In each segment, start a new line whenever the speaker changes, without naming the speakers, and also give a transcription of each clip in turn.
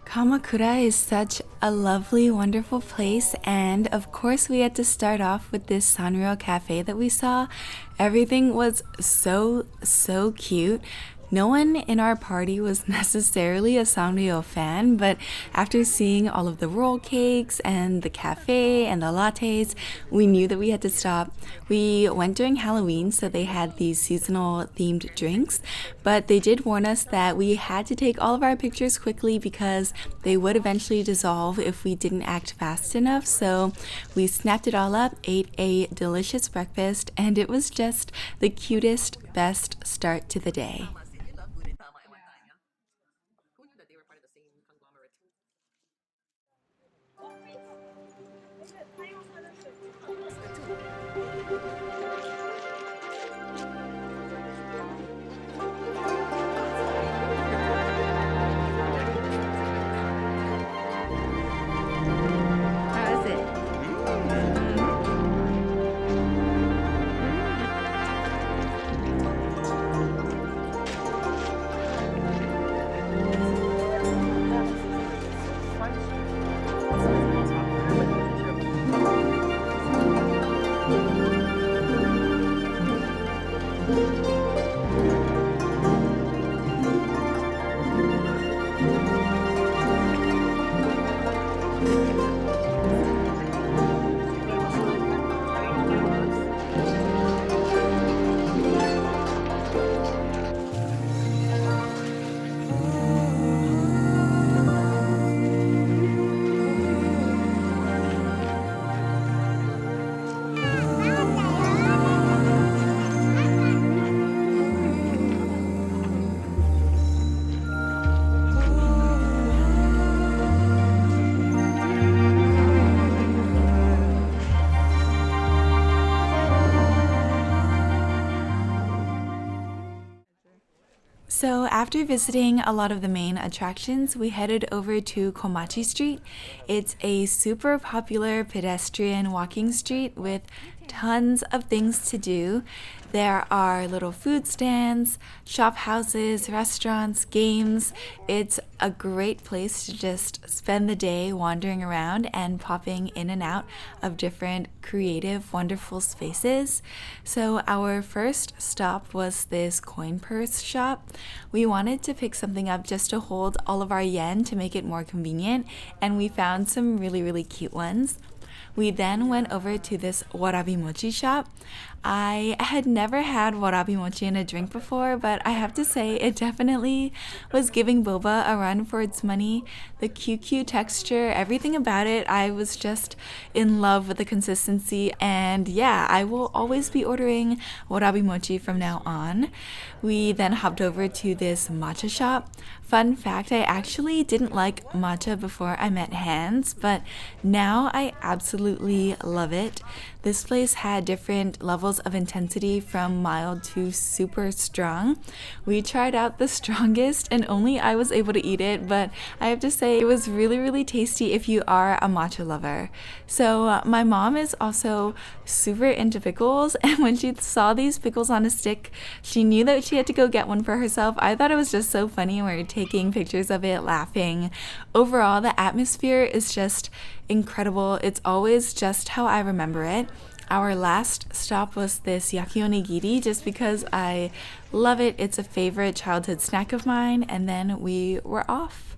Kamakura is such a lovely, wonderful place, and of course we had to start off with this Sanrio cafe that we saw. Everything was so cute. No one in our party was necessarily a Sanrio fan, but after seeing all of the roll cakes and the cafe and the lattes, we knew that we had to stop. We went during Halloween, so they had these seasonal themed drinks, but they did warn us that we had to take all of our pictures quickly because they would eventually dissolve if we didn't act fast enough. So we snapped it all up, ate a delicious breakfast, and it was just the cutest, best start to the day. So after visiting a lot of the main attractions, we headed over to Komachi Street. It's a super popular pedestrian walking street with tons of things to do. There are little food stands, shop houses, restaurants, games. It's a great place to just spend the day wandering around and popping in and out of different creative, wonderful spaces. So our first stop was this coin purse shop. We wanted to pick something up just to hold all of our yen to make it more convenient, and we found some really cute ones. We then went over to this warabi mochi shop. I had never had warabi mochi in a drink before, but I have to say it definitely was giving boba a run for its money. The QQ texture, everything about it, I was just in love with the consistency, and yeah, I will always be ordering warabi mochi from now on. We then hopped over to this matcha shop. Fun fact, I actually didn't like matcha before I met Hans, but now I absolutely love it. This place had different levels of intensity from mild to super strong. We tried out the strongest and only I was able to eat it, but I have to say it was really tasty if you are a matcha lover. So my mom is also super into pickles, and when she saw these pickles on a stick, she knew that she had to go get one for herself. I thought it was just so funny. We were taking pictures of it, laughing. Overall, the atmosphere is just incredible. It's always just how I remember it. Our last stop was this yaki onigiri just because I love it. It's a favorite childhood snack of mine, and then we were off.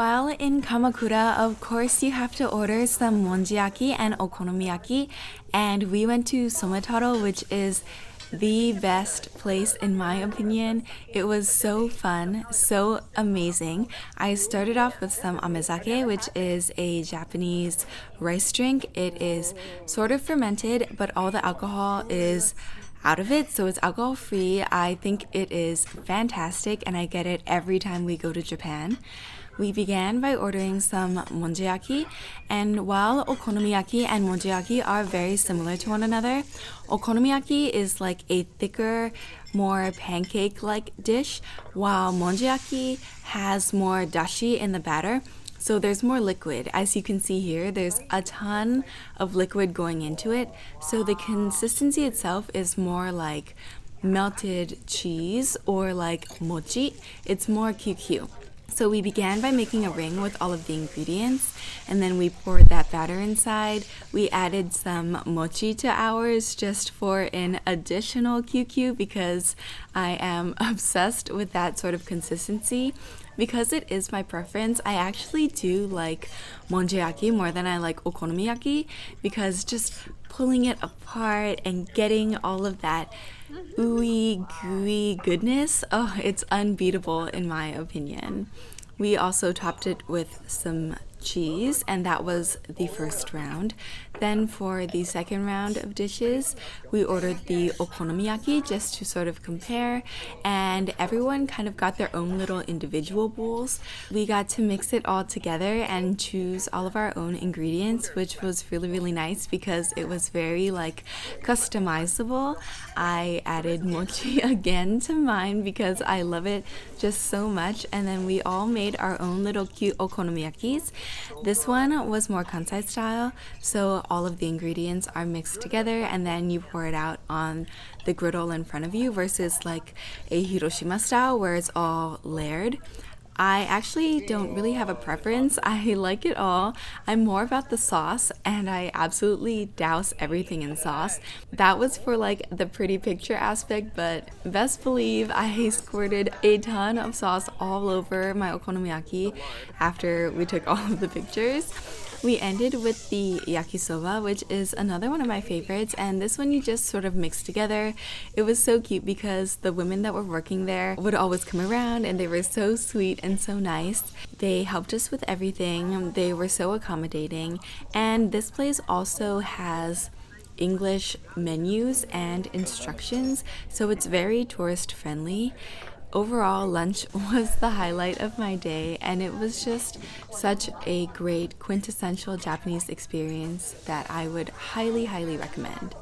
while in Kamakura, of course, you have to order some Monjayaki and Okonomiyaki. And we went to Somataro, which is the best place in my opinion. It was so fun, so amazing. I started off with some amezake, which is a Japanese rice drink. It is sort of fermented, but all the alcohol is out of it, so it's alcohol free. I think it is fantastic and I get it every time we go to Japan. We began by ordering some monjayaki, and while okonomiyaki and monjayaki are very similar to one another, okonomiyaki is like a thicker, more pancake-like dish, while monjayaki has more dashi in the batter. So there's more liquid. As you can see here, there's a ton of liquid going into it. So the consistency itself is more like melted cheese or like mochi. It's more QQ. So we began by making a ring with all of the ingredients, and then we poured that batter inside. We added some mochi to ours just for an additional QQ because I am obsessed with that sort of consistency. Because it is my preference, I actually do like monjayaki more than I like okonomiyaki, because just pulling it apart and getting all of that ooey gooey goodness, oh, it's unbeatable in my opinion. We also topped it with some cheese, and that was the first round. Then for the second round of dishes, we ordered the okonomiyaki just to sort of compare, and everyone kind of got their own little individual bowls. We got to mix it all together and choose all of our own ingredients, which was really nice because it was very like customizable. I added mochi again to mine because I love it just so much, and then we all made our own little cute okonomiyakis. This one was more Kansai style, so all of the ingredients are mixed together and then you pour it out on the griddle in front of you, versus like a Hiroshima style where it's all layered. I actually don't really have a preference. I like it all. I'm more about the sauce, and I absolutely douse everything in sauce. That was for like the pretty picture aspect, but best believe I squirted a ton of sauce all over my okonomiyaki after we took all of the pictures. We ended with the yakisoba, which is another one of my favorites, and this one you just sort of mix together. It was so cute because the women that were working there would always come around, and they were so sweet and so nice. They helped us with everything. They were so accommodating, and this place also has English menus and instructions, so it's very tourist friendly. Overall, lunch was the highlight of my day, and it was just such a great quintessential Japanese experience that I would highly recommend.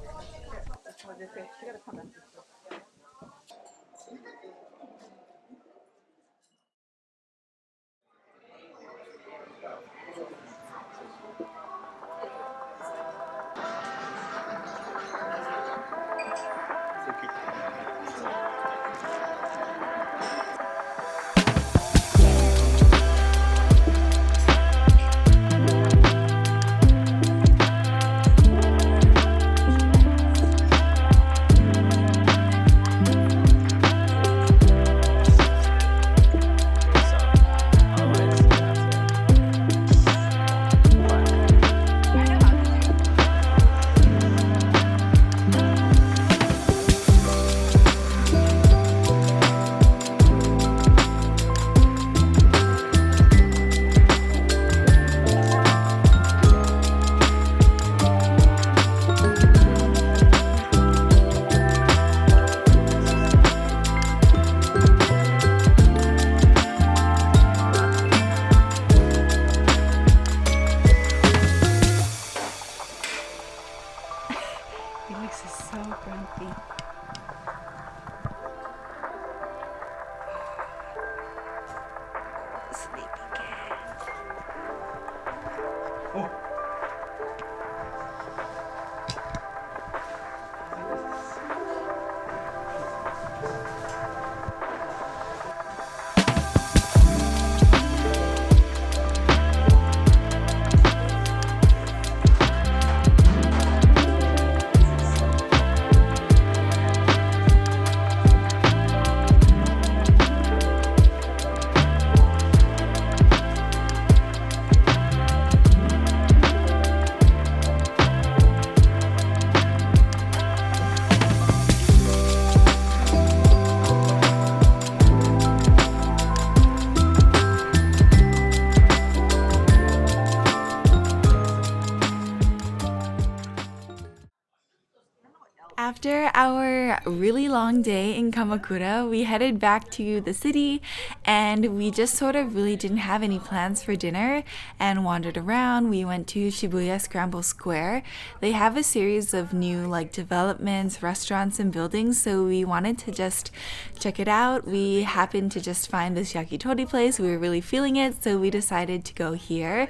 our really long day in Kamakura, we headed back to the city and we just sort of really didn't have any plans for dinner and wandered around. We went to Shibuya Scramble Square. They have a series of new like developments, restaurants, and buildings, so we wanted to just check it out. We happened to just find this yakitori place. We were really feeling it, so we decided to go here.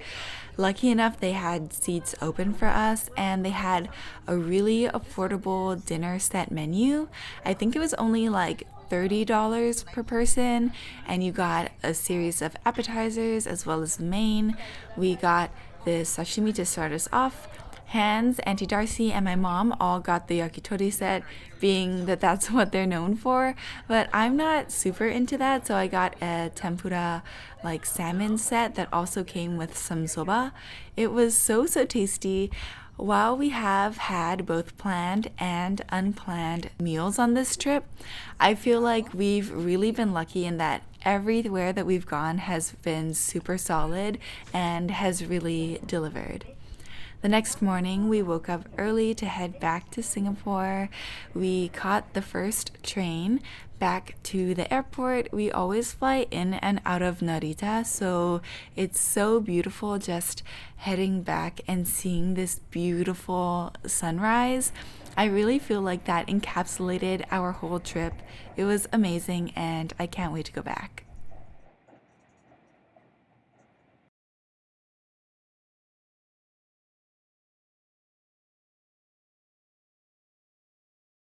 Lucky enough, they had seats open for us and they had a really affordable dinner set menu. I think it was only like $30 per person, and you got a series of appetizers as well as the main. We got the sashimi to start us off. Hans, Auntie Darcy, and my mom all got the yakitori set, being that that's what they're known for. But I'm not super into that, so I got a tempura like salmon set that also came with some soba. It was so tasty. While we have had both planned and unplanned meals on this trip, I feel like we've really been lucky in that everywhere that we've gone has been super solid and has really delivered. The next morning, we woke up early to head back to Singapore. We caught the first train back to the airport. We always fly in and out of Narita, so it's so beautiful just heading back and seeing this beautiful sunrise. I really feel like that encapsulated our whole trip. It was amazing, and I can't wait to go back.